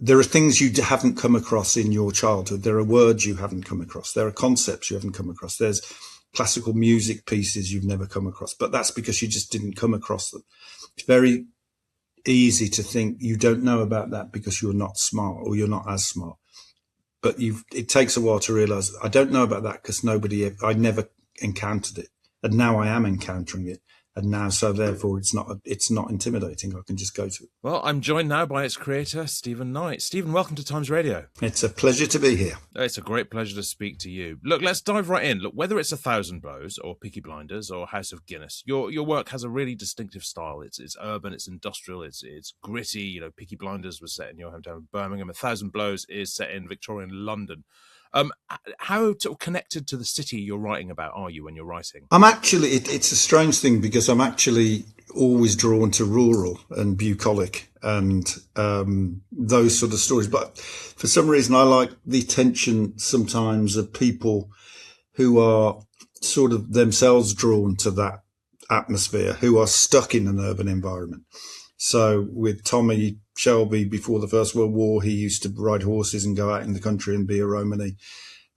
there are things you haven't come across in your childhood. There are words you haven't come across. There are concepts you haven't come across. There's classical music pieces you've never come across, but that's because you just didn't come across them. It's very easy to think you don't know about that because you're not smart or you're not as smart. But it takes a while to realize I don't know about that because I never encountered it. And now I am encountering it. And now, so therefore, it's not intimidating. I can just go to it. Well, I'm joined now by its creator, Stephen Knight. Stephen, welcome to Times Radio. It's a pleasure to be here. It's a great pleasure to speak to you. Look, let's dive right in. Look, whether it's 1,000 Blows or Peaky Blinders or House of Guinness, your work has a really distinctive style. It's urban, it's industrial, it's gritty. You know, Peaky Blinders was set in your hometown of Birmingham. 1,000 Blows is set in Victorian London. How connected to the city you're writing about are you when you're writing? I'm actually, it's a strange thing because I'm actually always drawn to rural and bucolic and those sort of stories. But for some reason, I like the tension sometimes of people who are sort of themselves drawn to that atmosphere, who are stuck in an urban environment. So with Tommy Shelby, before the First World War, he used to ride horses and go out in the country and be a Romany.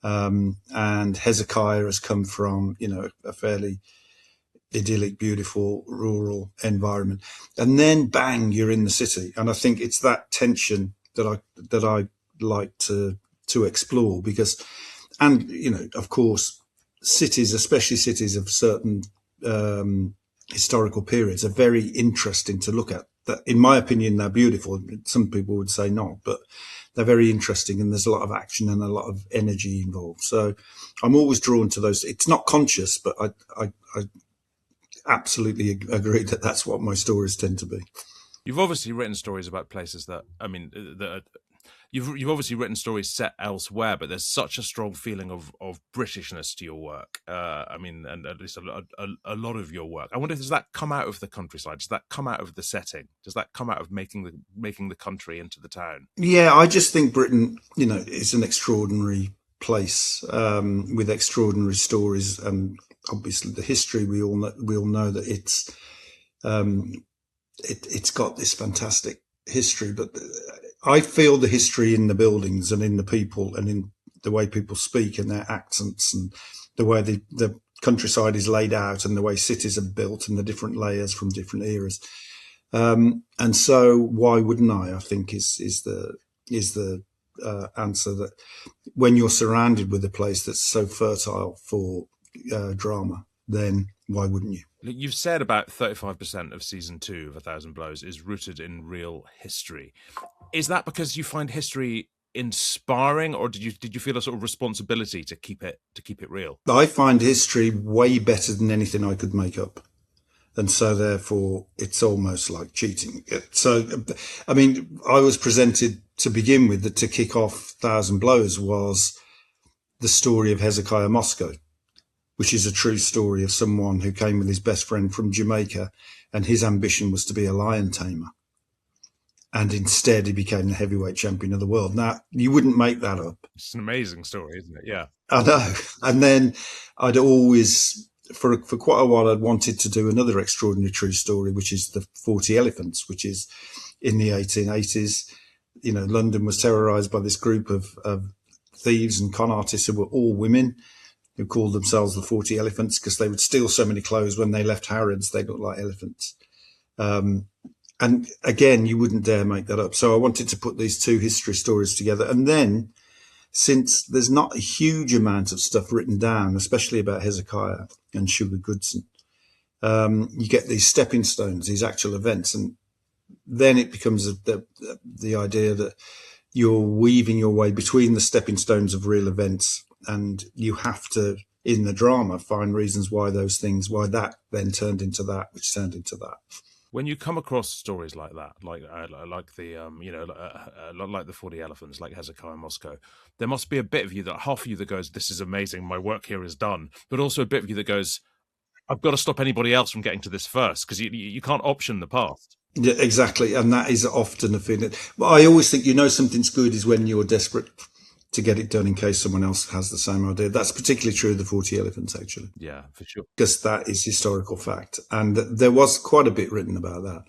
And Hezekiah has come from, a fairly idyllic, beautiful rural environment. And then bang, you're in the city. And I think it's that tension that I like to explore because, and, of course, cities, especially cities of certain historical periods, are very interesting to look at. That, in my opinion, they're beautiful. Some people would say not, but they're very interesting, and there's a lot of action and a lot of energy involved. So I'm always drawn to those. It's not conscious, but I absolutely agree that that's what my stories tend to be. You've obviously written stories about places You've obviously written stories set elsewhere, but there's such a strong feeling of Britishness to your work. And at least a lot of your work. I wonder, does that come out of the countryside? Does that come out of the setting? Does that come out of making the country into the town? Yeah, I just think Britain, is an extraordinary place with extraordinary stories, and obviously the history. We all know that it's got this fantastic history, but I feel the history in the buildings and in the people and in the way people speak and their accents and the way the countryside is laid out and the way cities are built and the different layers from different eras. And so why wouldn't I think is the answer, that when you're surrounded with a place that's so fertile for drama, then why wouldn't you? You've said about 35% of season 2 of 1,000 Blows is rooted in real history. Is that because you find history inspiring, or did you feel a sort of responsibility to keep it real? I find history way better than anything I could make up. And so therefore it's almost like cheating. So, I mean, I was presented to begin with that to kick off 1,000 Blows was the story of Hezekiah Moscow, which is a true story of someone who came with his best friend from Jamaica, and his ambition was to be a lion tamer. And instead he became the heavyweight champion of the world. Now, you wouldn't make that up. It's an amazing story, isn't it? Yeah. I know. And then I'd always, for quite a while, I'd wanted to do another extraordinary true story, which is the 40 Elephants, which is in the 1880s. London was terrorized by this group of thieves and con artists who were all women, who called themselves the 40 Elephants because they would steal so many clothes. When they left Harrods, they looked like elephants. And again, you wouldn't dare make that up. So I wanted to put these two history stories together. And then, since there's not a huge amount of stuff written down, especially about Hezekiah and Sugar Goodson, you get these stepping stones, these actual events. And then it becomes the idea that you're weaving your way between the stepping stones of real events, and you have to, in the drama, find reasons why that then turned into that, which turned into that. When you come across stories like that, like the 40 Elephants, like Hezekiah Moscow, there must be a bit of you half of you that goes, "This is amazing, my work here is done," but also a bit of you that goes, "I've got to stop anybody else from getting to this first," because you can't option the past. Yeah, exactly, and that is often a feeling. But I always think something's good is when you're desperate to get it done in case someone else has the same idea. That's particularly true of the 40 Elephants, actually. Yeah, for sure. Because that is historical fact. And there was quite a bit written about that.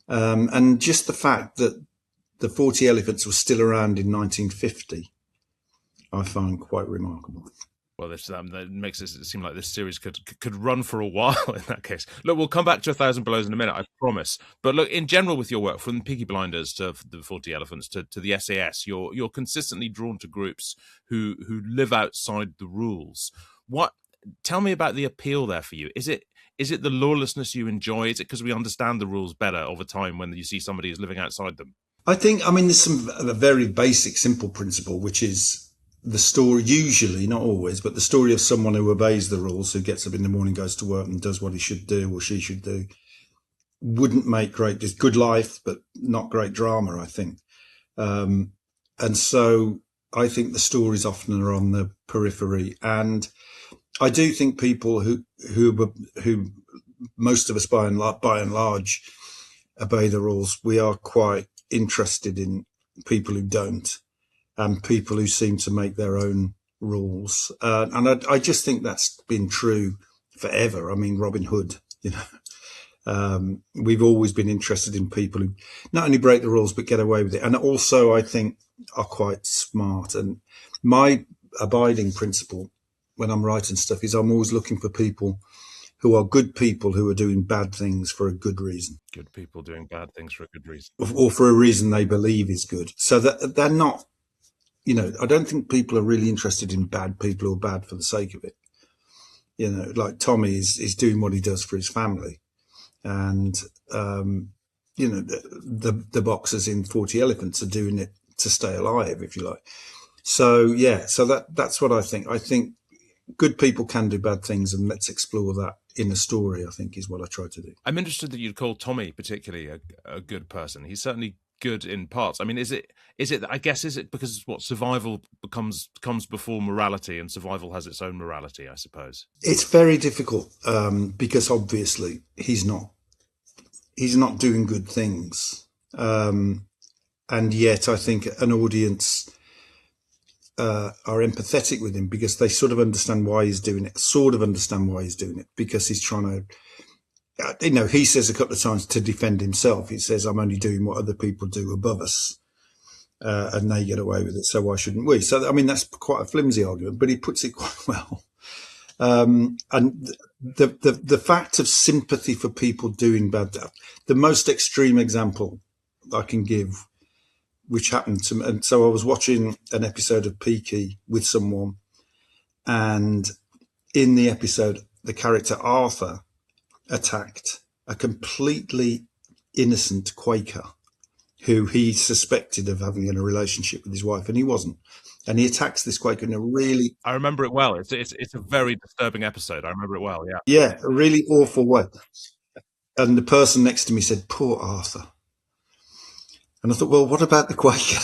And just the fact that the 40 Elephants was still around in 1950, I find quite remarkable. Well, that makes it seem like this series could run for a while in that case. Look, we'll come back to 1,000 Belows in a minute, I promise. But look, in general with your work, from Peaky Blinders to the 40 Elephants to the SAS, you're consistently drawn to groups who live outside the rules. Tell me about the appeal there for you. Is it the lawlessness you enjoy? Is it because we understand the rules better over time when you see somebody who's living outside them? I think, there's a very basic, simple principle, which is the story, usually, not always, but the story of someone who obeys the rules, who gets up in the morning, goes to work and does what he should do or she should do, wouldn't make just good life, but not great drama, I think. And so I think the stories often are on the periphery. And I do think people who most of us by and large obey the rules, we are quite interested in people who don't, and people who seem to make their own rules. And I just think that's been true forever. I mean, Robin Hood, we've always been interested in people who not only break the rules, but get away with it. And also, I think, are quite smart. And my abiding principle when I'm writing stuff is I'm always looking for people who are good people who are doing bad things for a good reason. Good people doing bad things for a good reason. Or for a reason they believe is good. So that they're not, I don't think people are really interested in bad people who are bad for the sake of it. Like Tommy is doing what he does for his family. And, the boxers in 40 Elephants are doing it to stay alive, if you like. So, yeah, that's what I think. I think good people can do bad things, and let's explore that in a story, I think, is what I try to do. I'm interested that you'd call Tommy particularly a good person. He's certainly good in parts. I mean, is it because survival comes before morality, and survival has its own morality, I suppose? It's very difficult because obviously he's not doing good things. And yet I think an audience are empathetic with him because they sort of understand why he's doing it, because he's trying to, he says a couple of times to defend himself. He says, I'm only doing what other people do above us, and they get away with it, so why shouldn't we? So, that's quite a flimsy argument, but he puts it quite well. And the fact of sympathy for people doing bad, the most extreme example I can give, which happened to me. And so I was watching an episode of Peaky with someone, and in the episode, the character Arthur attacked a completely innocent Quaker who he suspected of having a relationship with his wife, and he wasn't. And he attacks this Quaker in a really... I remember it well. It's a very disturbing episode. I remember it well, yeah. Yeah, a really awful way. And the person next to me said, poor Arthur. And I thought, well, what about the Quaker?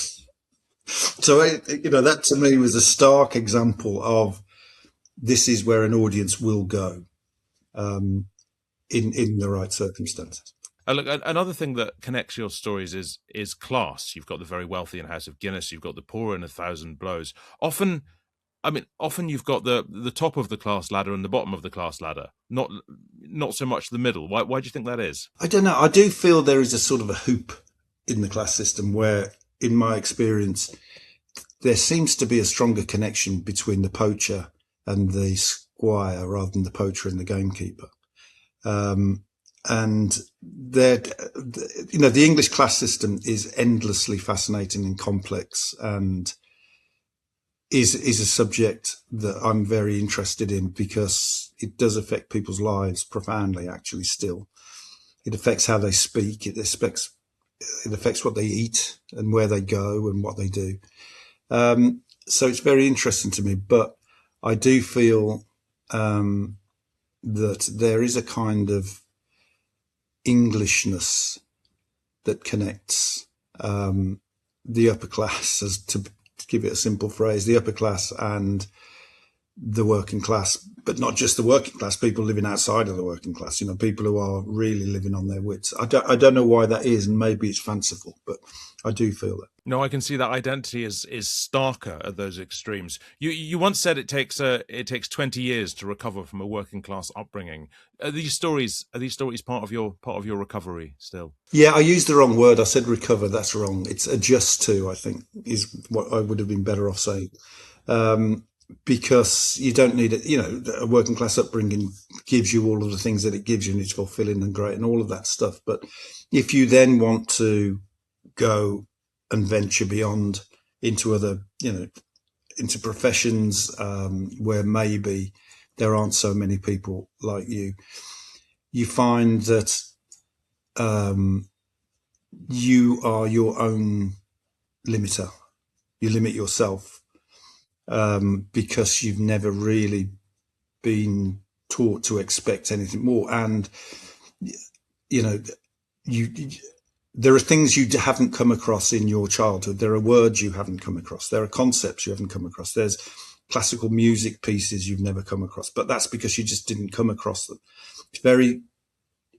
So, that to me was a stark example of this is where an audience will go in the right circumstances. Look, another thing that connects your stories is class. You've got the very wealthy in House of Guinness. You've got the poor in 1,000 Blows. Often you've got the top of the class ladder and the bottom of the class ladder, not so much the middle. Why do you think that is? I don't know. I do feel there is a sort of a hoop in the class system where, in my experience, there seems to be a stronger connection between the poacher and the squire rather than the poacher and the gamekeeper. And the English class system is endlessly fascinating and complex, and is a subject that I'm very interested in because it does affect people's lives profoundly, actually, still. It affects how they speak. It affects what they eat and where they go and what they do. So it's very interesting to me, but I do feel that there is a kind of Englishness that connects the upper class, as to give it a simple phrase, the upper class and the working class, but not just the working class, people living outside of the working class, people who are really living on their wits. I don't know why that is, and maybe it's fanciful, but I do feel that. No, I can see that identity is starker at those extremes. You once said it takes 20 years to recover from a working class upbringing. Are these stories part of your recovery still? Yeah, I used the wrong word. I said recover. That's wrong. It's adjust to, I think, is what I would have been better off saying. Because you don't need it. A working class upbringing gives you all of the things that it gives you, and it's fulfilling and great and all of that stuff. But if you then want to go and venture beyond into other, into professions where maybe there aren't so many people like you find that you are your own limiter. You limit yourself because you've never really been taught to expect anything more. And, you there are things you haven't come across in your childhood. There are words you haven't come across. There are concepts you haven't come across. There's classical music pieces you've never come across, but that's because you just didn't come across them. It's very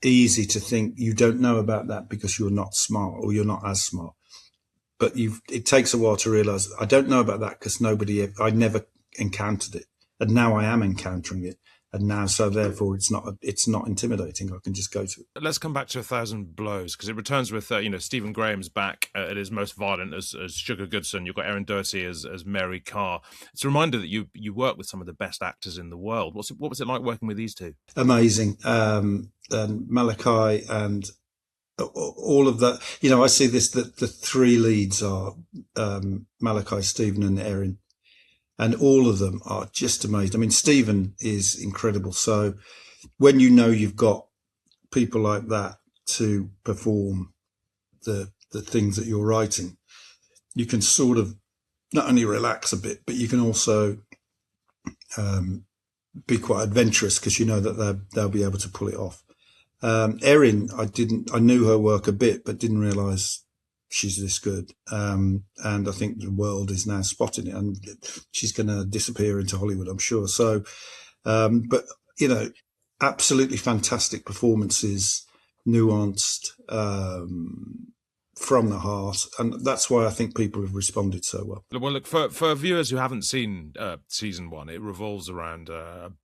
easy to think you don't know about that because you're not smart or you're not as smart. But it takes a while to realize I don't know about that because I never encountered it. And now I am encountering it. And now, so therefore, it's not intimidating. I can just go to it. Let's come back to 1,000 Blows, because it returns with Stephen Graham's back at his most violent as Sugar Goodson. You've got Erin Doherty as Mary Carr. It's a reminder that you work with some of the best actors in the world. What was it like working with these two? Amazing. And Malachi and all of that. I see this, that the three leads are Malachi, Stephen and Erin. And all of them are just amazing. I mean, Stephen is incredible. So when you've got people like that to perform the things that you're writing, you can sort of not only relax a bit, but you can also be quite adventurous because you know that they'll be able to pull it off. Erin, I knew her work a bit, but didn't realise she's this good. And I think the world is now spotting it, and she's going to disappear into Hollywood, I'm sure. So, but absolutely fantastic performances, nuanced, from the heart, and that's why I think people have responded so well. Well, look, for viewers who haven't seen season one, it revolves around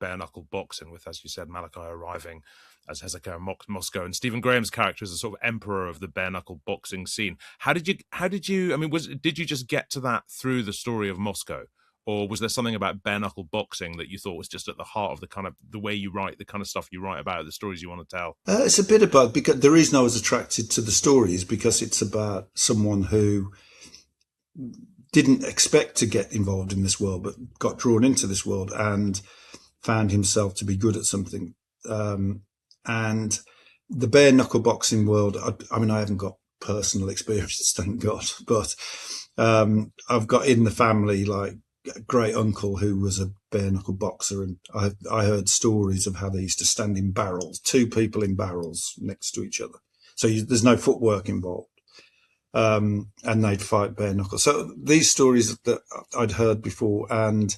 bare knuckle boxing with, as you said, Malachi arriving as Hezekiah Moscow, and Stephen Graham's character is a sort of emperor of the bare knuckle boxing scene. How did you? I mean, did you just get to that through the story of Moscow, or was there something about bare knuckle boxing that you thought was just at the heart of the kind of the way you write, the kind of stuff you write about, the stories you want to tell? It's a bit about, because the reason I was attracted to the story is because it's about someone who didn't expect to get involved in this world, but got drawn into this world and found himself to be good at something. And the bare knuckle boxing world, I mean, I haven't got personal experiences, thank God, but I've got in the family like a great uncle who was a bare knuckle boxer, and I heard stories of how they used to stand in barrels, two people in barrels next to each other. So there's no footwork involved. And they'd fight bare knuckle. So these stories that I'd heard before, and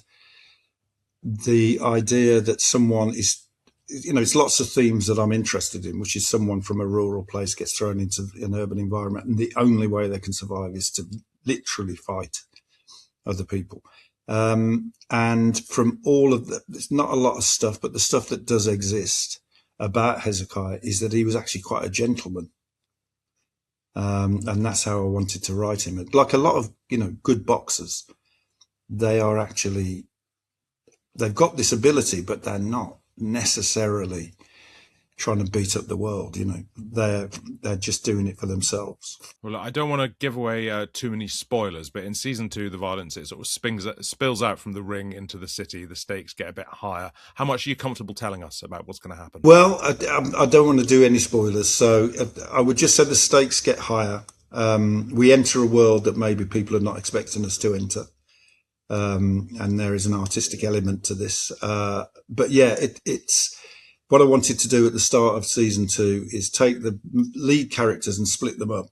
the idea that someone is, it's lots of themes that I'm interested in, which is someone from a rural place gets thrown into an urban environment, and the only way they can survive is to literally fight other people. And from all of that, there's not a lot of stuff, but the stuff that does exist about Hezekiah is that he was actually quite a gentleman. And that's how I wanted to write him. Like a lot of, good boxers, they've got this ability, but they're not necessarily trying to beat up the world. They're just doing it for themselves. Well, I don't want to give away too many spoilers, but in season 2, the violence, it sort of spills out from the ring into the city. The stakes get a bit higher. How much are you comfortable telling us about what's going to happen? Well, I don't want to do any spoilers, so I would just say the stakes get higher. We enter a world that maybe people are not expecting us to enter. And there is an artistic element to this. But yeah, it's what I wanted to do at the start of season 2 is take the lead characters and split them up,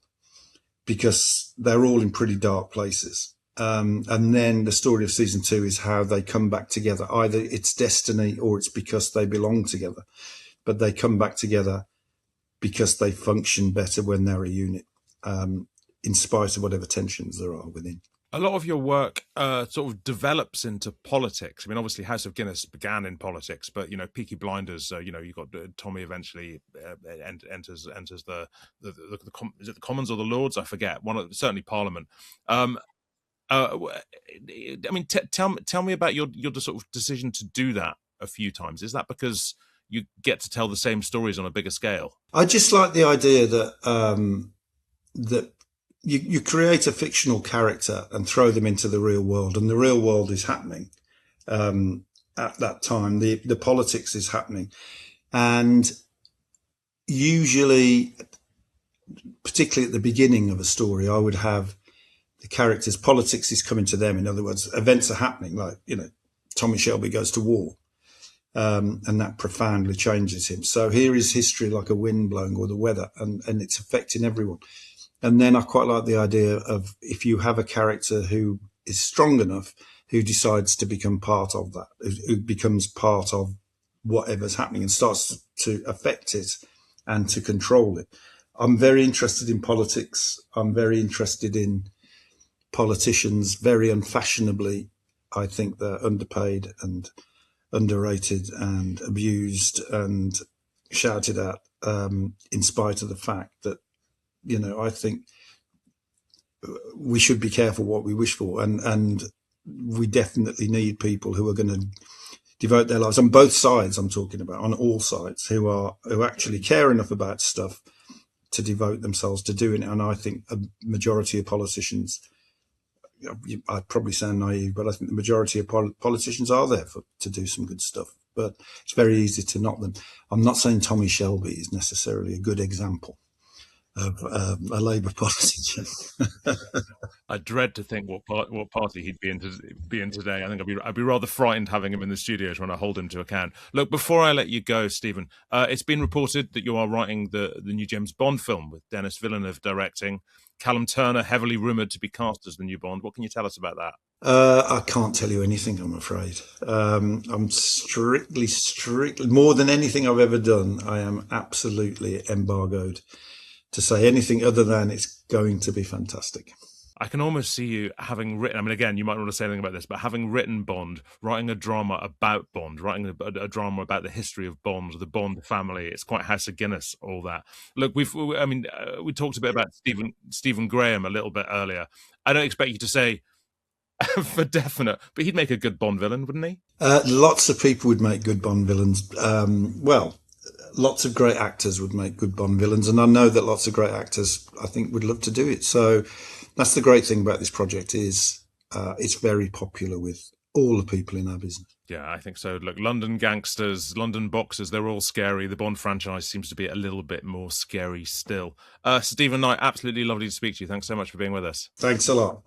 because they're all in pretty dark places. And then the story of season 2 is how they come back together. Either it's destiny or it's because they belong together, but they come back together because they function better when they're a unit, in spite of whatever tensions there are within. A lot of your work sort of develops into politics. I mean, obviously, House of Guinness began in politics, but Peaky Blinders. You got Tommy eventually enters is it the Commons or the Lords? I forget. Certainly Parliament. I mean, tell me about your sort of decision to do that a few times. Is that because you get to tell the same stories on a bigger scale? I just like the idea that that you create a fictional character and throw them into the real world, and the real world is happening at that time. The politics is happening, and usually, particularly at the beginning of a story, I would have the characters' politics is coming to them. In other words, events are happening, like Tommy Shelby goes to war, and that profoundly changes him. So here is history like a wind blowing, or the weather, and it's affecting everyone. And then I quite like the idea of, if you have a character who is strong enough, who decides to become part of that, who becomes part of whatever's happening and starts to affect it and to control it. I'm very interested in politics. I'm very interested in politicians, very unfashionably. I think they're underpaid and underrated and abused and shouted at, in spite of the fact that, I think we should be careful what we wish for, and we definitely need people who are going to devote their lives on both sides. I'm talking about on all sides, who actually care enough about stuff to devote themselves to doing it. And I think a majority of politicians, I'd probably sound naive, but I think the majority of politicians are there to do some good stuff. But it's very easy to knock them. I'm not saying Tommy Shelby is necessarily a good example of a Labour politician. I dread to think what party he'd be in today. I think I'd be rather frightened having him in the studio trying to hold him to account. Look, before I let you go, Stephen, it's been reported that you are writing the new James Bond film with Denis Villeneuve directing. Callum Turner heavily rumoured to be cast as the new Bond. What can you tell us about that? I can't tell you anything, I'm afraid. I'm strictly, more than anything I've ever done, I am absolutely embargoed to say anything other than it's going to be fantastic. I can almost see you having written, I mean, again, you might not want to say anything about this, but having written Bond, writing a drama about Bond, writing a drama about the history of Bond, the Bond family. It's quite House of Guinness, all that. Look, we talked a bit about Stephen Graham a little bit earlier. I don't expect you to say for definite, but he'd make a good Bond villain, wouldn't he? Lots of people would make good Bond villains. Lots of great actors would make good Bond villains, and I know that lots of great actors, I think, would love to do it. So that's the great thing about this project, is it's very popular with all the people in our business. Yeah, I think so. Look, London gangsters, London boxers, they're all scary. The Bond franchise seems to be a little bit more scary still. Stephen Knight, absolutely lovely to speak to you. Thanks so much for being with us. Thanks a lot.